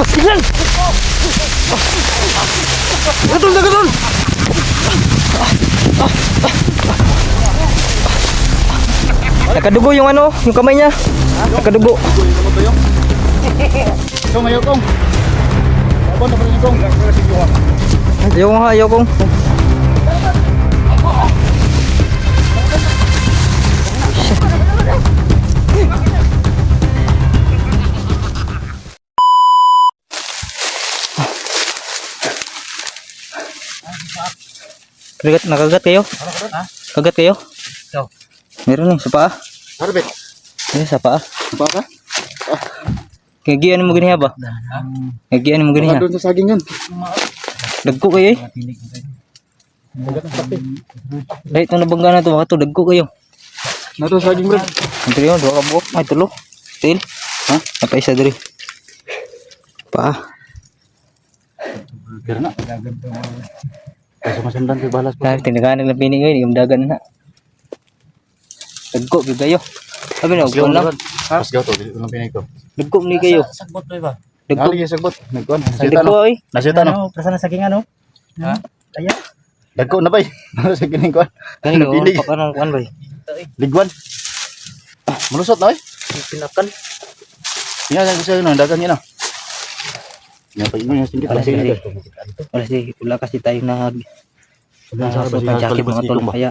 Pastilan! Gatol na gatol! Nakadugo yung ano, yung kamay niya. Nakadugo. Kong, ayaw kong. Abon na pala kong. Ayaw nga, ayaw kong. Nakagat kayo? Kagat kayo? Meron sa paa. Harbit. Sa paa. Apa ka? Kagian mo ganiha ba? Kagian mo ganiha. Doon sa saging yan. Dagko kayo eh. Dahil itong nabangga na ito, mga ito, dagko kayo. Nato saging bro. Ito yun, dua ka buok. Ay, tulo. Still. Ha? Napaisa diri. Paa. Kira na. Kasi masundan kay balas po. Dahil tinaganan ng pining ngayon, yung dagan na. Dagko kayo. Sabi na, huwag lang. Mas gaw to, walang pinay ko. Dagko ni kayo. Sagbot to iba. Dagko. Ngali yung sagbot. Nagkuhan. Dagko ay. Nasita no? Prasa na saging ano? Ha? Kaya? Dagko na ba? Sa kining kuhan. Kanino, Pinig. pakanong kuan ba? Ligwan. Malusot na eh. Pinakan. Tingnan lang kasi yun, dagan yun ah. Yan pa yun yung singkit. Wala sige. Wala sige. Wala kasi tayo na sobrang jacket mga tol. Kaya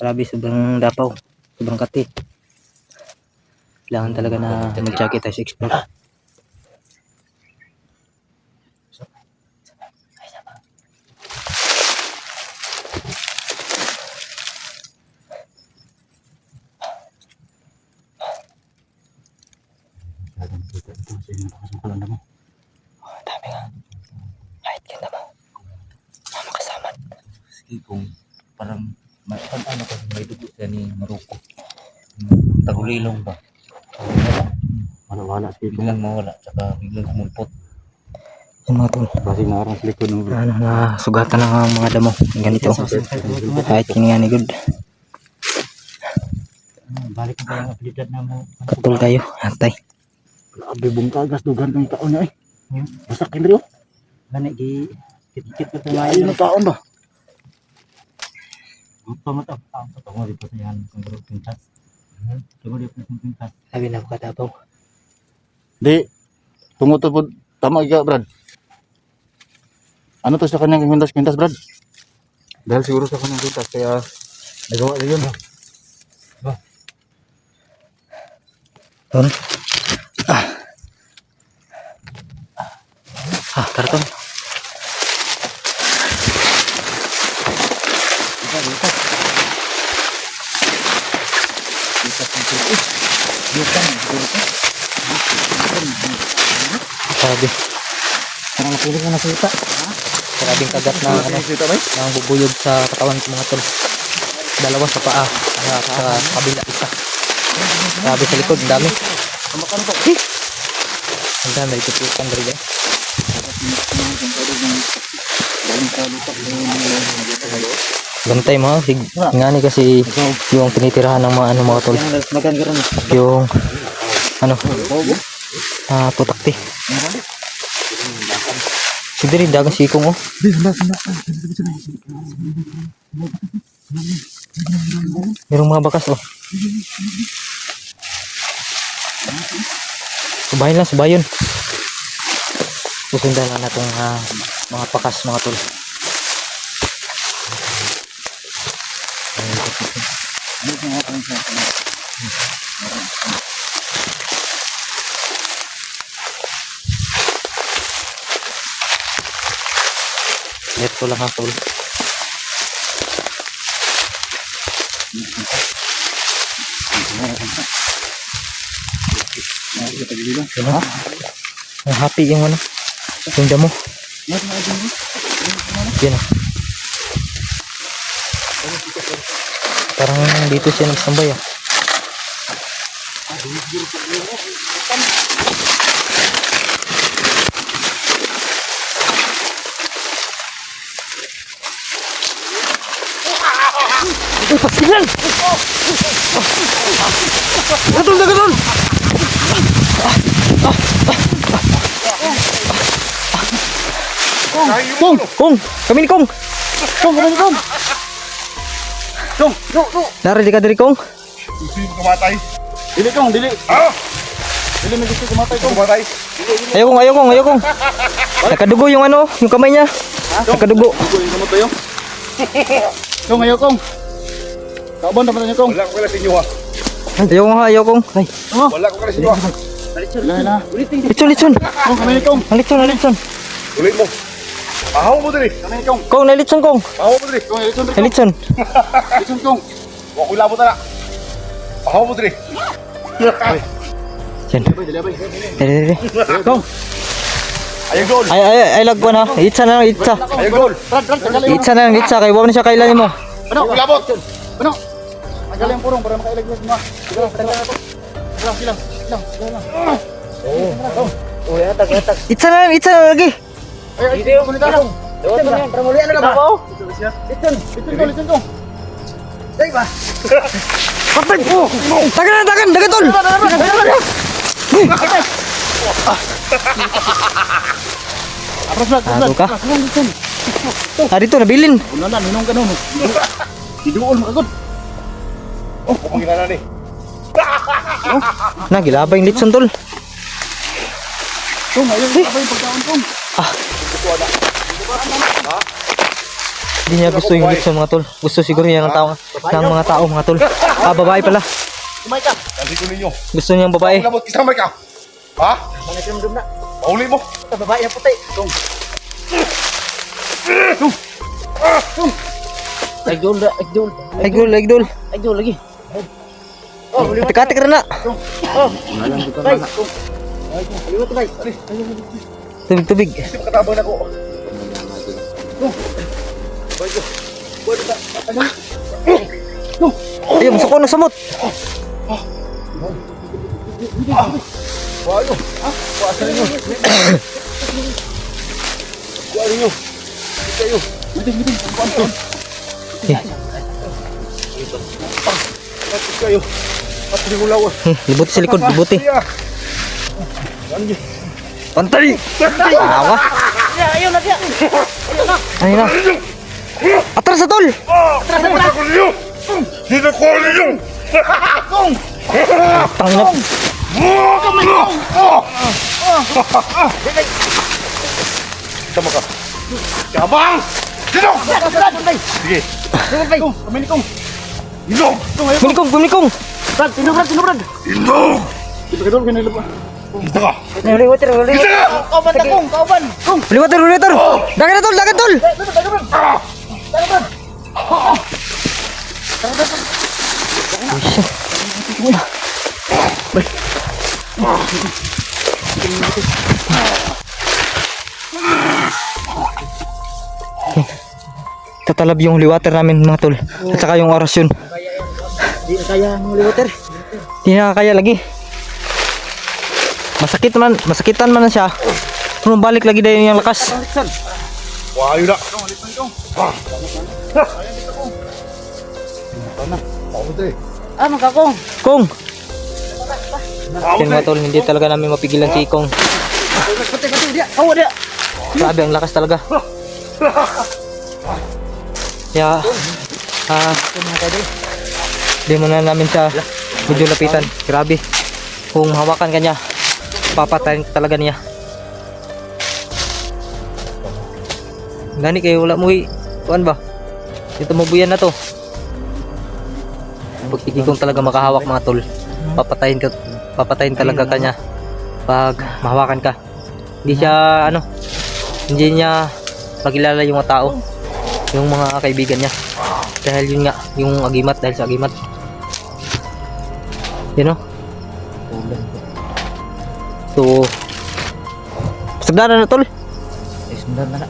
grabe, sobrang dapaw. Sobrang kati. Kailangan talaga na mag-jacket tayo sa explore. Dami nga. Kahit ganda mo. Mama kasama. Sige kung parang ano kasi may dugo siya ni Maroko. Tagulilong ba? Wala sige. Biglang mawala. Tsaka biglang sumulpot. Yung mga tol. Kasi nakarang sa likod ng Ano na sugatan ng mga damo. Ganito. Kahit kiningan ni good. Balik na yung abilidad na mo. Katol tayo. Antay. Grabe bong kagas dugan ng taon niya eh. Basak hindi oh. Gani, kit-kit ko Ay, yung taon ba? Pamata. Patungo dito sa yan. Kung garo pintas. Tungo dito sa pintas. Sabi na ako katabaw. Di, tungo to po, tama ka Brad. Ano to sa kanyang kwintas Brad? Dahil siguro sa kanyang kwintas, kaya nagawa na yun. Ton. Tara ton. Sabi. Parang napulit na nakita. Sabing kagat na ano, nang bubuyog sa katawan ko mga tol. Dalawa sa paa, sa kabila isa. Sabi sa likod, ang dami. Ang dami, itutukan rin eh. Gantay mo, ngani kasi yung tinitirahan ng mga ano mga tol. Yung ano, putakti. Sige rin, dagang sikong oh. Merong mga bakas oh. Subayin lang, subayin. Susundan lang natong mga pakas mga tol. Ito lang ang tol. Happy yung ano, yung damo. Yan o. Parang dito siya nagsambay ah. Ito pastilan! Gatol na gatol! Kong! Kami ni Kong! Kong, kami ni Kong. Kong, Nari ka diri Kong? Gusto yung kumatay. dili Kong, dili. Ah! Dili may gusto kumatay Kong. Kumatay. Ayaw Kong. Nakadugo yung ano, yung kamay niya. Nakadugo. Dugo yung kamot tayo. Kong, ayaw Kong. Kaban dapat niya Kong. Wala ko kala sa inyo ha. Ayaw Kong. Ay, Wala ko kala sa inyo ha. Wala na. litson. Kong, kami ni Kong. Ang litson. Ulit mo. Pahaw mo dali. Kami ni Kong. Kong, nalitson Kong. Pahaw mo dali. Kong, ilitson Ay, litson. Ilitson Kong. Huwag ko ilabot na. Pahaw mo dali. Yan. Dili abay. Dali. Kong. Ayang goal. Ay, lagwan ha. Itsa na lang, itsa. Ayang goal. Brad, tagalay mo. Itsa na lang, itsa. Kaya huwag na siya kailan mo. Ano? Huwag ilabot. Ano? Tagalay ang purong para makailaglag mo. Tagalay ako. Silang. Itsa na lagi. Ay, kunita lang. Litson na yan, para mulian na ba? Litson Kong. Ay ba? Patay! Dagan tol! Ano ka? Dito, nabilin. Una na, ninong ka nun. Iduol makagod. Huwag mong ginana ni. Nagilabay yung litson tol. Kong, ayun, abay pagkaon Kong. Hindi niya gusto yung litson mga tol. Gusto siguro niya ng mga tao mga tol. Babae pala. Kumay ka. Kasi ko ninyo. Gusto niyang babae. Ilabot kisamay ka. Ha? Mga dum na. Pauli mo. Sa babae ang puti. Kong. Egdol. Lagi. Oh, liwat. Teka na. Oh. Bay. Kong. Liwat bay. Tubig. Kasi makatabang ako. Ayun, masuk ko na samot. Wayo. Kuasa ninyo. Kuasa ninyo. Kayo. Pati kayo. Pati ko lawas. Libuti sa likod, libuti. Pantay! Awa. Ayun na siya. Ayun na. Atras sa tol! Dito ko ninyo. Dito ko ninyo. Tanginap. Tama ka. Kabang! Dito! Sige. Kong, kami ni Kong. Dito! Buminikong! Brad, sino Brad? Dito! Ipagdol ka nila ba? Dito ka! Liwater. Dito ka! Kauban ta Kong, kauban. Kong. Liwater. Dagan tol! Tatalab yung liwater namin mga tol. At saka yung orasyon. Di kaya ng liwater. Hindi nakakaya lagi. Masakitan man na siya. Pero balik lagi dahil yung lakas. Wayo na! Ah, magkakong. Kong! Yan mga tol, hindi talaga namin mapigilan si Kong. Pati dia. Awa dia. Grabe, ang lakas talaga. Kaya, di mo na namin siya medyo lapitan. Grabe. Kung hawakan ka niya, papatayin ka talaga niya. Gani kayo, wala mo kuan ba? Dito mo buyan na to. Pag hindi kong talaga makahawak mga tol, papatayin talaga ka niya pag mahawakan ka. Hindi siya hindi niya magilala yung mga tao, yung mga kaibigan niya, dahil yun nga yung agimat, dahil sa agimat so sagdana na tol. Sundar na.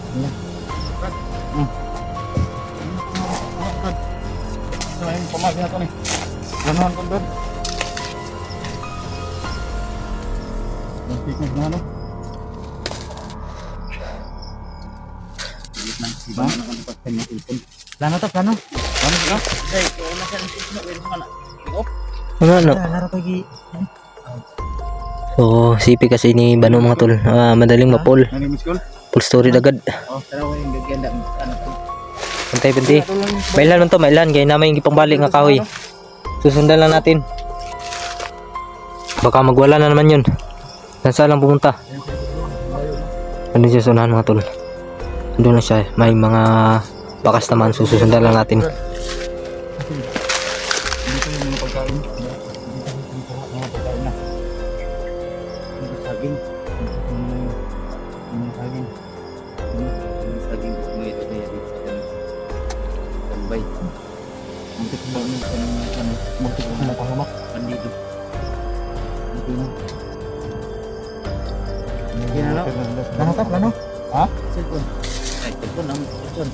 Ito yung pamagi na ito ni. Gano'n ko doon. Yung picnic na ano. Plano to, plano. Ano? So, sipi kasi ni Bano mga tol. Madaling mapol. Ano yung school? Full story agad. Oh, tara ko yung gaganda. Ano to? Pantay. Mailan man to, mailan. Gaya naman yung ipangbalik nga kahoy. Susundan lang natin. Baka magwala na naman yun. Saan lang pumunta? Ano siya sunahan mga tol? Doon na siya. May mga bakas naman. Susundan lang natin. Dito yung mga pagkain. Mga pagkain na. Yung saging. Yung saging. Yung saging gusto mo ito kaya dito siya tambay. Muntik mo ano, muntik mo mapahamak. Pandido. Ito na. Yan, ano? Lano ka? Lano? Ha? Cellphone. Ay, cellphone ang cellphone.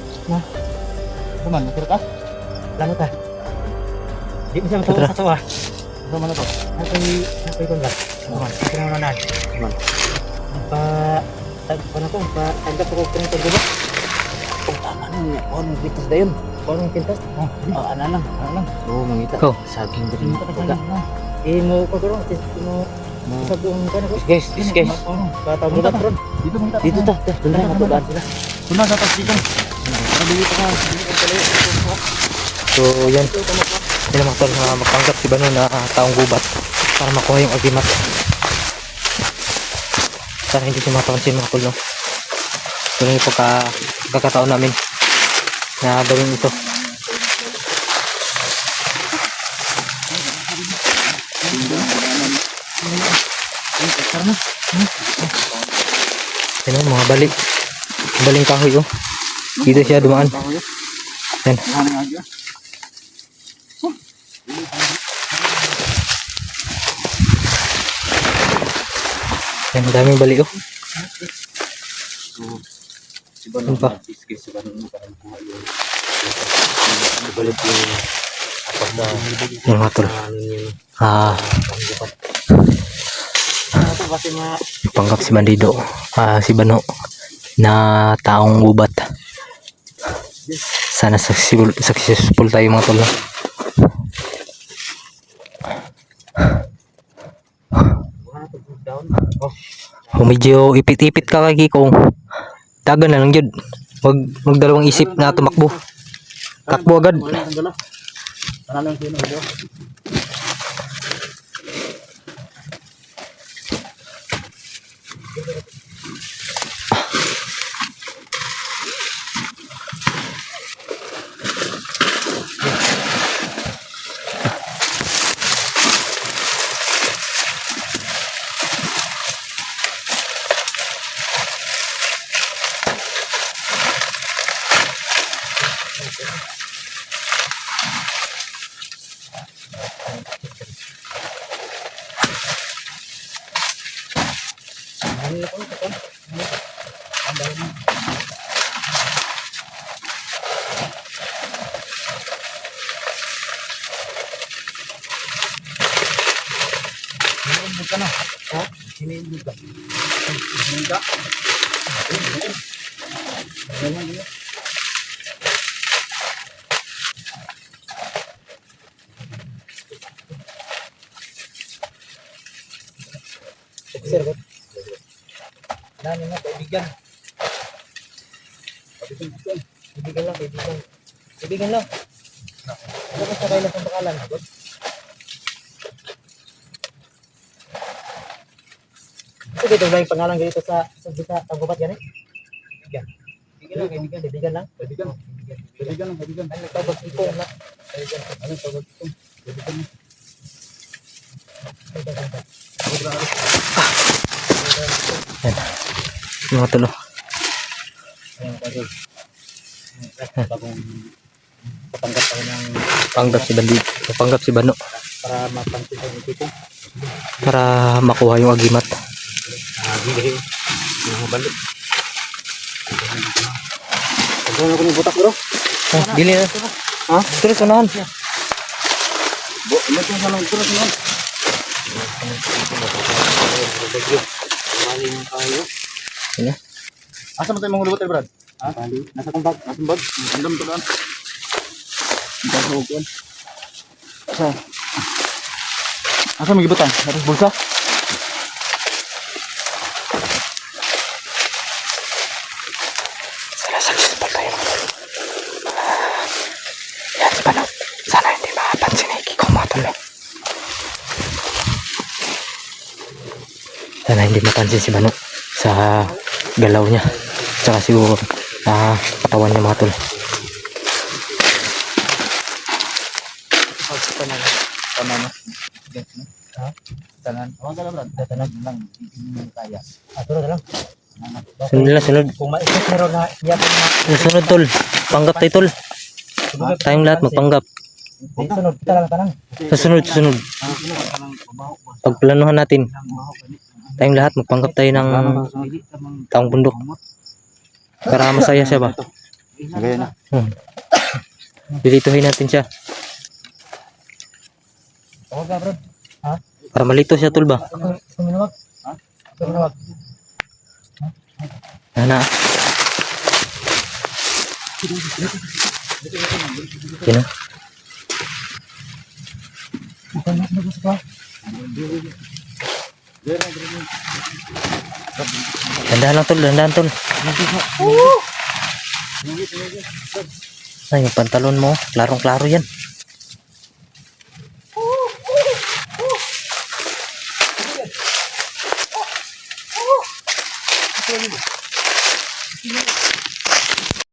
Kuman, nakira ka? Lano ta. Di mo siya matuwa sa tuwa. Kuman na to. Napay ko lang. Ito na naman. Tanggap ko kung ito diba? Oh, tama na niya. Oh, nung bitas na yun. Parang pintas. Oh, ano lang. Oo, mangita. Oh. Saging din. Mo ko guro. Mo sa buong kan ko. Guys. Bata mo ba ron? Dito mo Dito ta. Doon na matubaan sila. Tuna sa tas dito. Dito ka. So yan. Yan mga tol na magpanggap si Bano na taong gubat para makuha yung agimat. Sana hindi siya mapapansin mga tol, no? So yung pagkakataon namin na gawin ito. Yan o, mga baling kahoy, oh. Dito siya dumaan. Yan. Yan, daming bali, oh. Ano pa? Yan mga tol. Panggap si Bandido. Si Bano na taong gubat. Sana successful tayo mga tol. Medyo ipit-ipit ka kay Kikong. Dagan na lang yun. Magdalawang isip na tumakbo. Takbo agad. Nani mo, kaibigan. Kaibigan lang. Kaibigan lang. Ano ka sabay lang sa bakalan? Sige, ito lang yung pangalan ganito sa tanggubat yan eh. Kaibigan lang. Ay, nagtawag ipong na. Ano tawag ipong? Yan. Mga tulo. Papanggap ako ng Panggap si Bandit. Panggap si Bano. para mapansin ko ng tipo. Para makuha yung agimat. Gili. Yung balik. Pagkakas ako ng butak bro. Oh, dili na. Ha? Terus unahan. Maling tayo. Yan. Asa mo tayo manghulubot tayo, Brad? Ha? Nasa kumbag. Nasaan bag? Andam to daan. Asa upuan. Asa may gibutan? Atas bulsa? successful tayo mga tol. Yan si Bano. Sana hindi mapansin ni Kiko mga tol. Sana hindi mapansin si Bano sa galaw niya. Tsaka siguro katawan niya mga tol. Tanan. Ha? Tanan. Ang kala brad. Tanan lang. Hindi kaya. Sunod lang. Sunod lang, sunod. Kung maikot meron na iya pa na. Sunod tol. Panggap tayo tol. Tayong lahat magpanggap. Sunod kita lang tanan. Susunod. Pagplanuhan natin. Tayong lahat magpanggap tayo ng taong bundok. Para masaya siya ba? Gaya na. Dilituhin natin siya. Tawag ka bro. Para malito siya tol ba? Suminuwag. Suminuwag. Nana. Sino? Dandahan lang tol, dandahan tol. Ay, yung pantalon mo, klarong-klaro yan.